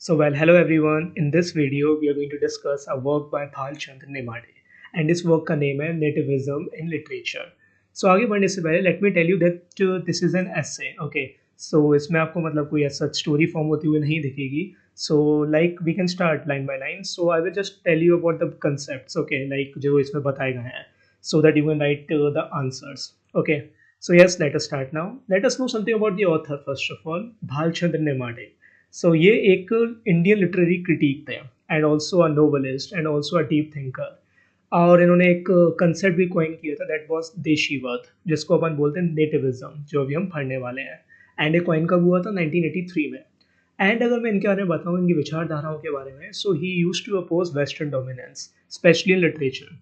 Hello everyone. In this video, we are going to discuss a work by Bhalchand Nemade, and this work का name है Nativism in Literature. आगे बढ़ने से पहले let me tell you that this is an essay. Okay. इसमें आपको मतलब कोई ऐसा स्टोरी फॉर्म होती हुई नहीं दिखेगी. We can start line by line. I will just tell you about the concepts. Okay, like जो इसमें बताए गए हैं, so that you can write the answers. Okay. Yes, let us start now. Let us know something about the author first of all, Bhalchand Nemade. ये एक Indian literary critic थे and also a novelist and also a deep thinker. और इन्होंने एक concept भी coin किया था that was देशीवत, जिसको अपन बोलते हैं नेटिविज्म, जो अभी हम पढ़ने वाले हैं. एंड ये कॉइन कब हुआ था? 1983 में. एंड अगर मैं इनके बारे में बताऊँ, इनकी विचारधाराओं के बारे में, so he used to oppose western dominance specially in literature.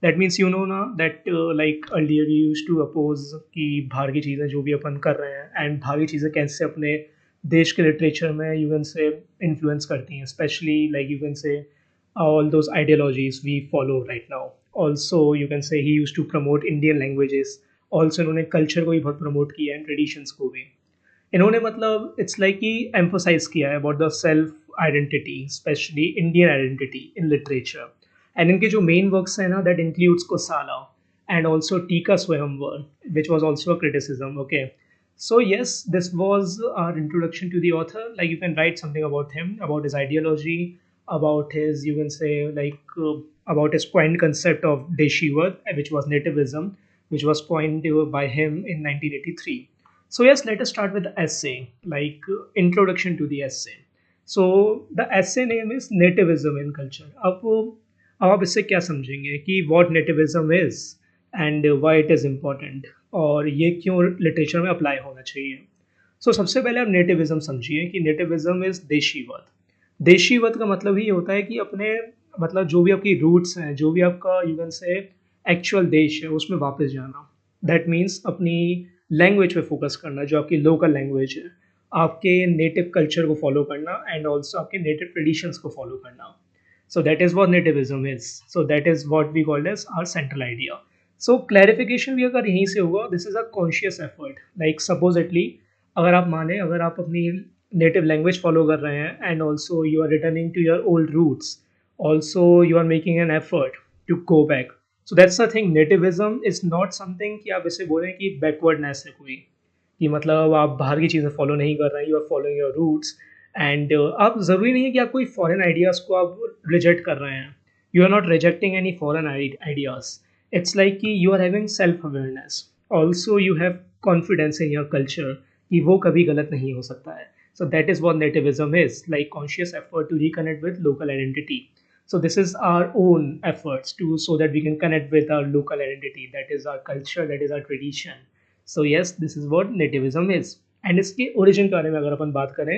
That means you know ना that like earlier you used to oppose कि बाहर की चीज़ें जो भी अपन कर रहे हैं एंड बाहर की चीज़ें कैसे अपने देश के लिटरेचर में यू कैन से इन्फ्लुएंस करती हैं, स्पेशली लाइक यू कैन से all those ideologies we follow right now. Also you can say he used to promote Indian languages. Also इन्होंने कल्चर को भी बहुत प्रमोट किया है, ट्रेडिशंस को भी. इन्होंने मतलब इट्स लाइक कि एम्फोसाइज किया है about the self identity, specially Indian identity in literature. And इनके जो मेन वर्क्स हैं ना, दैट इंक्लूड्स कोसाला एंड ऑल्सो टीका स्वयंवर, which was also a criticism. Okay. So yes, this was our introduction to the author. Like you can write something about him, about his ideology, about his, you can say, about his coined concept of Deshiwat, which was nativism, which was coined by him in 1983. So yes, let us start with the essay, introduction to the essay. So the essay name is Nativism in Culture. अब आप इससे क्या समझेंगे कि what nativism is and why it is important, और ये क्यों literature में अप्लाई होना चाहिए. सबसे पहले आप नेटिविज्म समझिए कि नेटिविज्म इज देशीवत. देशीवत का मतलब ही होता है कि अपने मतलब जो भी आपकी रूट्स हैं, जो भी आपका यू कैन से एक्चुअल देश है, उसमें वापस जाना. दैट मीन्स अपनी लैंग्वेज पे फोकस करना, जो आपकी लोकल लैंग्वेज है, आपके नेटिव कल्चर को फॉलो करना एंड ऑल्सो आपके नेटिव ट्रेडिशंस को फॉलो करना. That is what nativism is. That is what we called as our central idea. Clarification भी अगर यहीं से होगा, this is a conscious effort. Like supposedly, अगर आप माने, अगर आप अपनी नेटिव लैंग्वेज फॉलो कर रहे हैं and also you are returning to your old roots, also you are making an effort to go back. That's the thing. Nativism is not something कि आप इसे बोलें कि बैकवर्डनेस है कोई, कि मतलब आप बाहर की चीज़ें फॉलो नहीं कर रहे हैं, you are following your roots. And आप ज़रूरी नहीं है कि आप कोई फॉरेन आइडियाज़ को आप रिजेक्ट कर रहे हैं. You are not rejecting any foreign ideas. It's like कि you are having self awareness. Also you have confidence in your culture कि वो कभी गलत नहीं हो सकता है. That is what nativism is, like conscious effort to reconnect with local identity. This is our own efforts to, so that we can connect with our local identity, that is our culture, that is our tradition. Yes, this is what nativism is. And इसके origin के बारे में अगर अपन बात करें,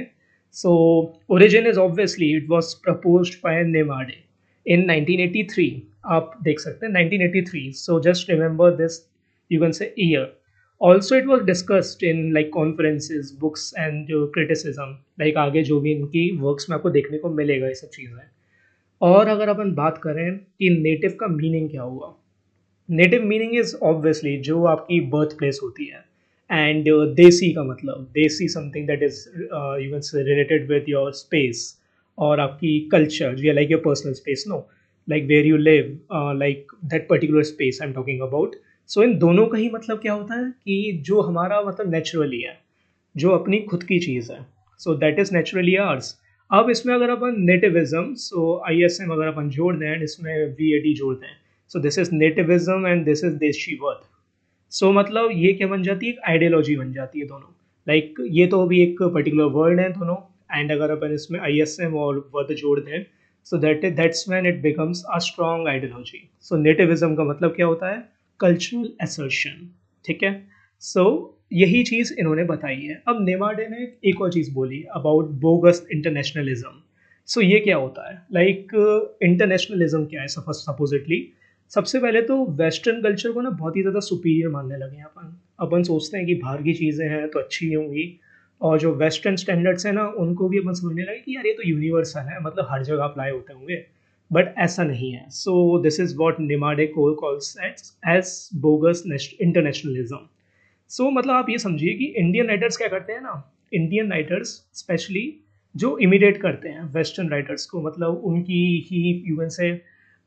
so origin is obviously it was proposed by Nemade in 1983. आप देख सकते हैं 1983. Just remember this, you can say year. Also it was discussed in like conferences, books and criticism. Like आगे जो भी इनकी works में आपको देखने को मिलेगा ये सब चीज़ें. और अगर अपन बात करें कि नेटिव का मीनिंग क्या हुआ, नेटिव मीनिंग इज ऑब्वियसली जो आपकी बर्थ प्लेस होती है. एंड देसी का मतलब, desi something that is you can say related with your space और आपकी कल्चर, जो like your personal space, no, like where you live, like that particular space I am talking about. इन दोनों का ही मतलब क्या होता है कि जो हमारा मतलब नेचुरली है, जो अपनी खुद की चीज़ है, दैट इज़ नेचुरली आर्स. अब इसमें अगर अपन नेटिविज्म, ISM अगर अपन जोड़ दें, इसमें VAD जोड़ दें, this is nativism and this is deshivad. मतलब ये क्या बन जाती है, एक आइडियोलॉजी बन जाती है दोनों. ये तो अभी एक पर्टिकुलर वर्ड है दोनों. एंड अगर अपन इसमें ISM और वर्ड जोड़ दें, that's when it becomes a strong ideology. नेटिविज्म का मतलब क्या होता है, कल्चरल असर्शन. ठीक है. यही चीज़ इन्होंने बताई है. अब नेमाडे ने एक और चीज़ बोली अबाउट बोगस इंटरनेशनलिज्म. ये क्या होता है, लाइक इंटरनेशनलिज्म क्या है. सपोजिटली सबसे पहले तो वेस्टर्न कल्चर को ना बहुत ही ज़्यादा सुपीरियर मानने लगे हैं अपन. अपन सोचते हैं कि बाहर की चीज़ें हैं तो अच्छी ही होंगी, और जो वेस्टर्न स्टैंडर्ड्स हैं ना, उनको भी अपन समझने लगे कि यार ये तो यूनिवर्सल है, मतलब हर जगह अप्लाई होते होंगे. बट ऐसा नहीं है. दिस इज़ वॉट निमाडे को कॉल्स एज बोगस इंटरनेशनलिज्म. मतलब आप ये समझिए कि इंडियन राइटर्स क्या करते हैं ना, इंडियन राइटर्स स्पेशली जो इमिटेट करते हैं वेस्टर्न राइटर्स को, मतलब उनकी ही यूएन से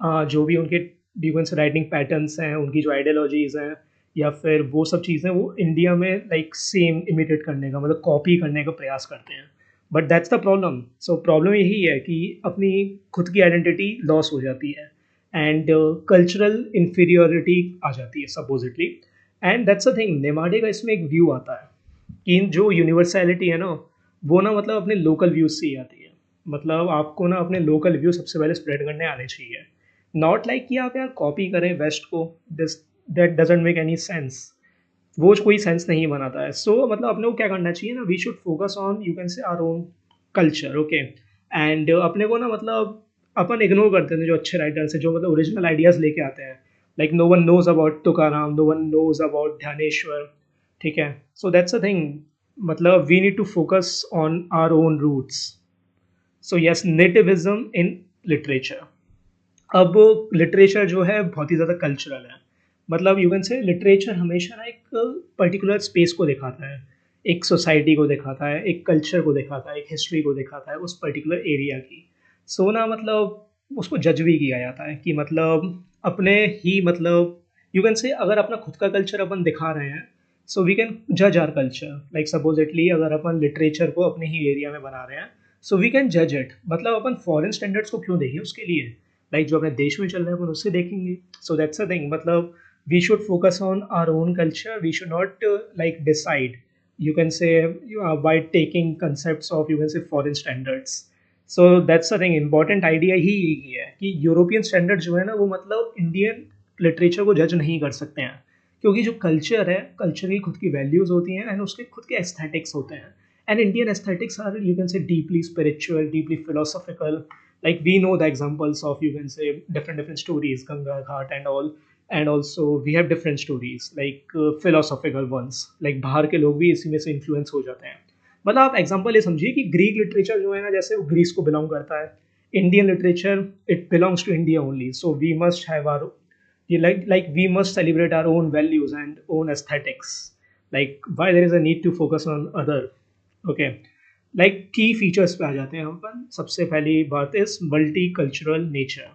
जो भी उनके यूएन से राइटिंग पैटर्न्स हैं, उनकी जो आइडियोलॉजीज हैं या फिर वो सब चीज़ें वो इंडिया में लाइक सेम इमिटेट करने का मतलब कॉपी करने का प्रयास करते हैं। But that's the problem. So problem यही है कि अपनी खुद की आइडेंटिटी लॉस हो जाती है एंड कल्चरल इंफीरियोरिटी आ जाती है supposedly. And that's a thing, Nemade का इसमें एक व्यू आता है कि जो यूनिवर्सैलिटी है ना, वो ना मतलब अपने लोकल व्यूज से ही आती है। मतलब आपको ना अपने लोकल व्यू सबसे पहले स्प्रेड करने आने चाहिए, नॉट लाइक कि आप यार कॉपी करें वेस्ट को। This that doesn't make any sense. वो कोई सेंस नहीं बनाता है। सो मतलब अपने को क्या करना चाहिए ना, we should focus on you can say our own culture. Okay. And अपने को ना मतलब अपन इग्नोर करते हैं जो अच्छे राइटर्स हैं, जो मतलब ओरिजिनल आइडियाज लेके आते हैं। Like no one knows about Tukaram, no one knows about Dnyaneshwar. ठीक है। सो दैट्स अ थिंग, मतलब we need to focus on our own roots. So yes, nativism in literature. अब लिटरेचर जो है बहुत ही ज़्यादा कल्चरल है। मतलब यू कैन से लिटरेचर हमेशा ना एक पर्टिकुलर स्पेस को दिखाता है, एक सोसाइटी को दिखाता है, एक कल्चर को दिखाता है, एक हिस्ट्री को दिखाता है उस पर्टिकुलर एरिया की। सो ना मतलब उसको जज भी किया जाता है कि मतलब अपने ही मतलब यू कैन से अगर अपना खुद का कल्चर अपन दिखा रहे हैं, सो वी कैन जज आर कल्चर। लाइक सपोजिटली अगर अपन लिटरेचर को अपने ही एरिया में बना रहे हैं, सो वी कैन जज इट। मतलब अपन फॉरेन स्टैंडर्ड्स को क्यों देखें उसके लिए, लाइक जो अपने देश में चल रहा है अपन उससे देखेंगे। सो दैट्स अ थिंग, मतलब we should focus on our own culture. We should not like decide you can say by taking concepts of you can say foreign standards. So that's the thing, important idea ही यही है कि European standard जो है ना वो मतलब Indian literature को जज नहीं कर सकते हैं, क्योंकि जो कल्चर है, कल्चर की खुद की वैल्यूज होती हैं एंड उसके खुद के एस्थेटिक्स होते हैं। And Indian aesthetics are you can say deeply spiritual, deeply philosophical. like we know the examples of you can say different stories, Ganga Ghat and all. And also we have different stories like philosophical ones, like बाहर के लोग भी इसी में से influence हो जाते हैं। मतलब आप एग्जांपल ये समझिए कि ग्रीक लिटरेचर जो है ना, जैसे वो ग्रीस को बिलोंग करता है। Indian literature it belongs to India only. So we must have our like we must celebrate our own values and own aesthetics. Like why there is a need to focus on other. Okay. Like की features पे आ जाते हैं हम अपन। सबसे पहली बात is multi cultural nature.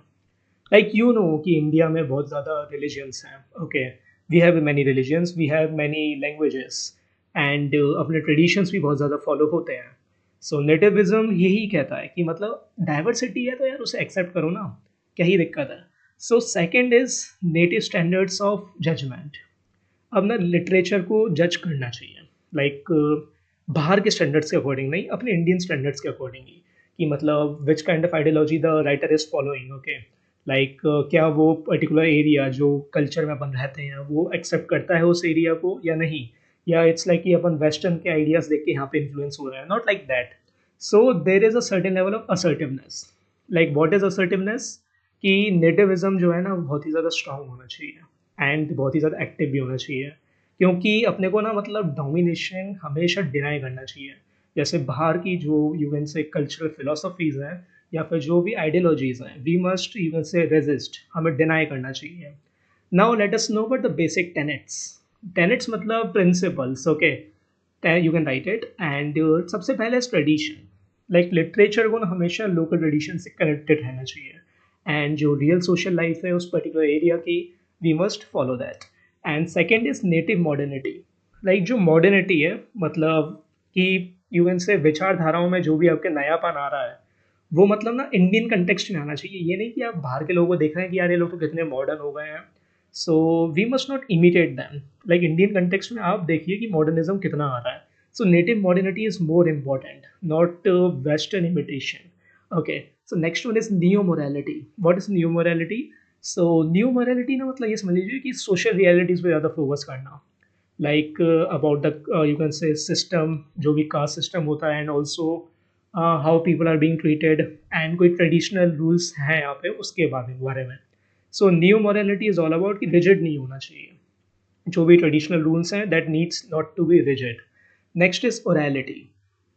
Like you know कि इंडिया में बहुत ज़्यादा रिलीजियंस हैं। Okay. We have many religions, we have many languages and अपने ट्रेडिशंस भी बहुत ज़्यादा फॉलो होते हैं। सो नेटिविज्म यही कहता है कि मतलब डाइवर्सिटी है तो यार उसे एक्सेप्ट करो ना, क्या ही दिक्कत है। So second is native standards of judgement. अब ना लिटरेचर को जज करना चाहिए लाइक बाहर के स्टैंडर्ड्स के अकॉर्डिंग नहीं, अपने इंडियन स्टैंडर्ड्स के अकॉर्डिंग ही। कि मतलब which kind of ideology the writer is following. Okay. Like क्या वो पर्टिकुलर एरिया जो कल्चर में अपन रहते हैं वो एक्सेप्ट करता है उस एरिया को या नहीं, या इट्स लाइक कि अपन वेस्टर्न के आइडियाज देख के यहाँ पे इन्फ्लुएंस हो रहे हैं, not like that. So there is a certain level of assertiveness. Like what is assertiveness, कि नेटिविज्म जो है ना बहुत ही ज़्यादा स्ट्रांग होना चाहिए एंड बहुत ही ज़्यादा एक्टिव भी होना चाहिए। क्योंकि अपने को ना मतलब डोमिनेशन हमेशा डिनाई करना चाहिए। जैसे बाहर की जो you can say cultural philosophies हैं या फिर जो भी आइडियोलॉजीज हैं, we must you can say resist, हमें डिनाई करना चाहिए। Now let us know about the basic tenets. Tenets मतलब principles. Okay. You can write it. And सबसे पहले इज ट्रेडिशन। लाइक लिटरेचर को ना हमेशा लोकल ट्रेडिशन से कनेक्टेड रहना चाहिए एंड जो रियल सोशल लाइफ है उस पर्टिकुलर एरिया की, we must follow that. And second is native modernity. Like जो मॉडर्निटी है मतलब कि यू कैन से विचारधाराओं में जो भी आपके नयापन आ रहा है वो मतलब ना इंडियन कंटेक्स्ट में आना चाहिए। ये नहीं कि आप बाहर के लोगों को देख रहे हैं कि यार ये लोग तो कितने मॉडर्न हो गए हैं। So we must not imitate them. Like Indian context में आप देखिए कि मॉडर्निज्म कितना आ रहा है। So native modernity is more important, not western imitation. Okay. So next one is new morality. What is new morality? So new morality ना मतलब ये समझ लीजिए कि सोशल रियलिटीज़ पे ज़्यादा फोकस करना। Like about the you can say system, जो भी कास्ट सिस्टम होता है and also how people are being treated and कोई ट्रेडिशनल रूल्स हैं यहाँ पे उसके बारे में। So new morality is all about कि रिजिड नहीं होना चाहिए। जो भी ट्रेडिशनल रूल्स हैं that needs not to be rigid. Next is orality.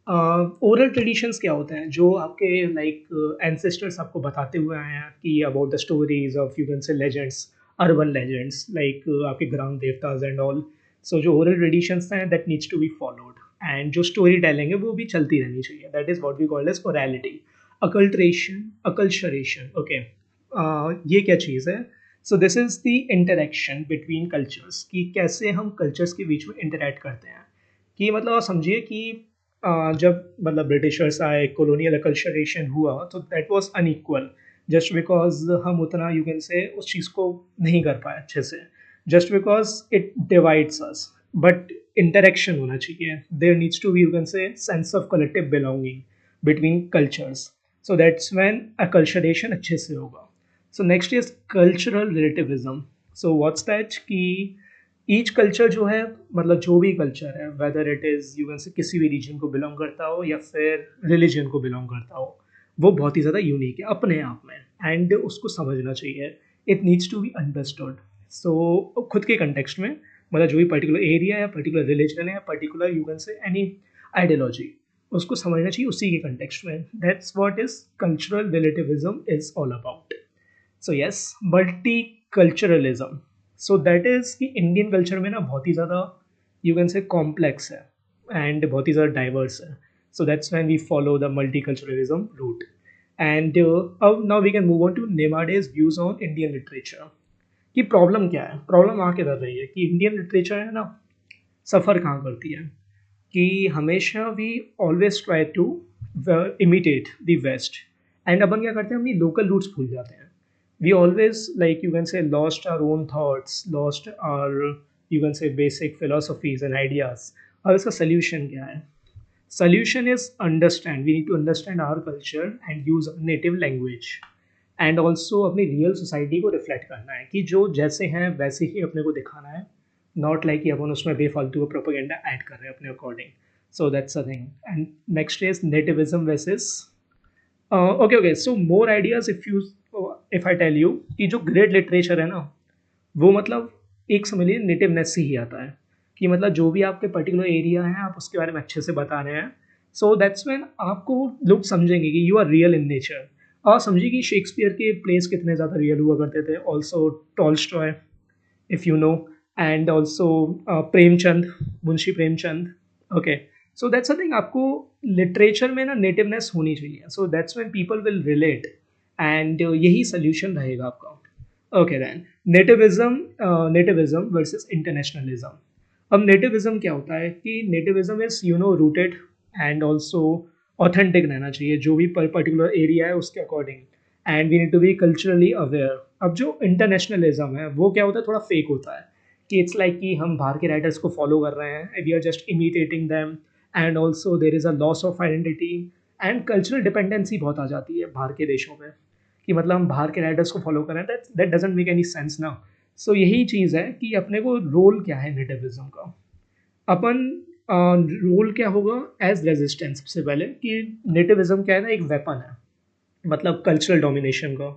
Oral traditions क्या होते हैं, जो आपके लाइक एंसेस्टर्स आपको बताते हुए आए हैं कि about the stories of you can say legends, urban legends like आपके ग्राम देवताज एंड ऑल। सो जो ओरल ट्रेडिशंस हैं that needs to be followed. And जो स्टोरी टेलिंग है वो भी चलती रहनी चाहिए. That is what we call as orality. Acculturation, acculturation. Okay, ये क्या चीज़ है? So this is the interaction between cultures, कि कैसे हम कल्चर्स के बीच में इंटरेक्ट करते हैं. कि मतलब आप समझिए कि जब मतलब ब्रिटिशर्स आए, कॉलोनियल अकल्चरेशन हुआ, तो that was unequal. Just because हम उतना यू कैन से उस चीज़ को नहीं कर पाए अच्छे से, just because it divides us. But interaction होना चाहिए. There needs to be you can say sense of collective belonging between cultures. So that's when acculturation अच्छे से होगा. So next is cultural relativism. So what's that? कि each culture जो है, मतलब जो भी कल्चर है, whether it is you can say किसी भी रीजन को बिलोंग करता हो या फिर रिलीजन को बिलोंग करता हो, वो बहुत ही ज़्यादा यूनिक है अपने आप में, एंड उसको समझना चाहिए. It needs to be understood. So खुद के कंटेक्स्ट में, मतलब जो भी पर्टिकुलर एरिया है, पर्टिकुलर रिलीजन है, particular you can say any ideology, उसको समझना चाहिए उसी के कंटेक्स्ट में. That's what is cultural relativism is all about. So yes, multiculturalism. So that is कि इंडियन कल्चर में ना बहुत ही ज़्यादा यू कैन से कॉम्प्लेक्स है एंड बहुत ही ज़्यादा डाइवर्स है. So that's when we follow the multiculturalism route. And अब now we can move on to Nemade's views on Indian literature. कि प्रॉब्लम क्या है? प्रॉब्लम आ किधर रही है कि इंडियन लिटरेचर है ना, सफ़र कहाँ करती है कि हमेशा we always try to imitate the west, and अपन क्या करते हैं, अपनी लोकल रूट्स भूल जाते हैं. We always, like you can say, lost our own thoughts, lost our, you can say, basic philosophies and ideas. अब इसका solution क्या है? Solution is understand. We need to understand our culture and use our native language. And also अपनी real society को reflect करना है कि जो जैसे हैं वैसे ही अपने को दिखाना है. Not like कि अपन उसमें बेफालतू का propaganda add कर रहे हैं अपने according. So that's the thing. And next is nativism versus okay. So more ideas if I tell you कि जो ग्रेट लिटरेचर है ना, वो मतलब एक समझ लीजिए नेटिवनेस से ही आता है. कि मतलब जो भी आपके पर्टिकुलर एरिया है, आप उसके बारे में अच्छे से बता रहे हैं. सो दैट्स व्हेन आपको लोग समझेंगे कि you are real in nature. और समझिए कि शेक्सपियर के प्लेस कितने ज़्यादा रियल हुआ करते थे. Also Tolstoy, if you know, and also Premchand, Munshi Premchand. Okay, so that's a thing. आपको लिटरेचर में ना नेटिवनेस होनी चाहिए. So that's when people will relate, and यही सोल्यूशन रहेगा आपका. Okay then, nativism versus internationalism. अब नेटिविज्म क्या होता है कि nativism is rooted and also authentic रहना चाहिए जो भी पर्टिकुलर एरिया है उसके according, and we need to be culturally aware. अब जो इंटरनेशनलिज्म है वो क्या होता है, थोड़ा फेक होता है. कि इट्स लाइक कि हम बाहर के राइटर्स को फॉलो कर रहे हैं, we are just imitating them, and also there is a loss of identity, and cultural dependency बहुत आ जाती है बाहर के देशों में. कि मतलब हम बाहर के राइटर्स को फॉलो कर रहे हैं, that doesn't make any sense ना. सो यही चीज़ है कि अपने को रोल क्या है नेटिविज्म का. अपन रोल क्या होगा एज रेजिस्टेंस. सबसे पहले कि नेटिविज्म क्या है ना, एक वेपन है, मतलब कल्चरल डोमिनेशन का.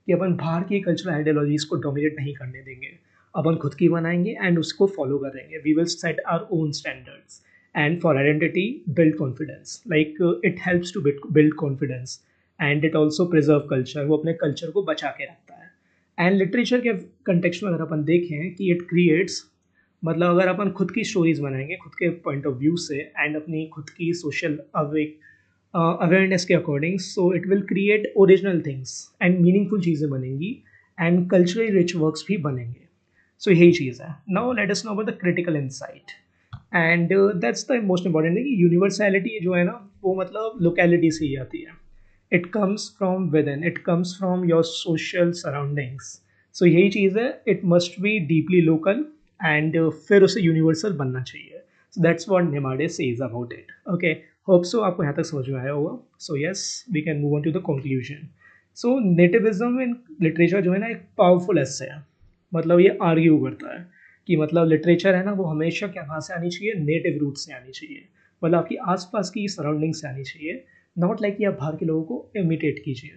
कि अपन बाहर की कल्चरल आइडियोलॉजीज को डोमिनेट नहीं करने देंगे, अपन खुद की बनाएंगे एंड उसको फॉलो करेंगे. We will set our own standards, and for identity build confidence. Like it helps to build confidence, and it also preserve culture. वो अपने कल्चर को बचा के रखता है. एंड लिटरेचर के कंटेक्स्ट में अगर अपन देखें कि इट क्रिएट्स, मतलब अगर अपन खुद की स्टोरीज बनाएंगे खुद के पॉइंट ऑफ व्यू से, एंड अपनी खुद की सोशल अवेयरनेस के according, so it will create original things and meaningful चीज़ें बनेंगी, एंड कल्चरली रिच वर्क्स भी बनेंगे. सो यही चीज़ है. Now let us know about the critical insight, and that's the most important thing. Universality जो है ना, वो मतलब लोकेलिटी से ही आती है. It comes from within, it comes from your social surroundings. So यही चीज़ है, it must be deeply local, and फिर उसे यूनिवर्सल बनना चाहिए. So that's what Nemade says about it. Okay, hope so आपको यहाँ तक समझ में आया होगा. So yes, we can move on to the conclusion. So nativism in literature जो है ना, एक पावरफुल एस्से है. मतलब ये आर्ग्यू करता है कि मतलब लिटरेचर है ना, वो हमेशा क्या कहाँ से आनी चाहिए, नेटिव रूट से आनी चाहिए. मतलब आपकी आसपास की सराउंडिंग से आनी चाहिए, नॉट लाइक कि आप बाहर के लोगों को इमिटेट कीजिए.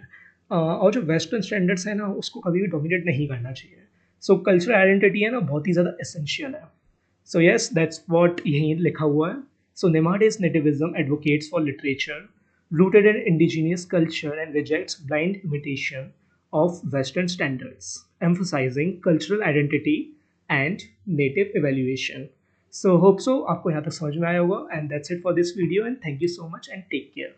और जो वेस्टर्न स्टैंडर्ड्स है ना, उसको कभी भी डोमिनेट नहीं करना चाहिए. सो कल्चरल आइडेंटिटी है ना, बहुत ही ज़्यादा एसेंशियल है. सो येस, दैट्स वॉट यहीं लिखा हुआ है. So Nemade's nativism advocates for literature rooted in indigenous culture and rejects blind imitation of Western standards, emphasizing cultural identity and native evaluation. So hope so आपको यहाँ तक समझ में आया होगा, and that's it for this video, and thank you so much and take care.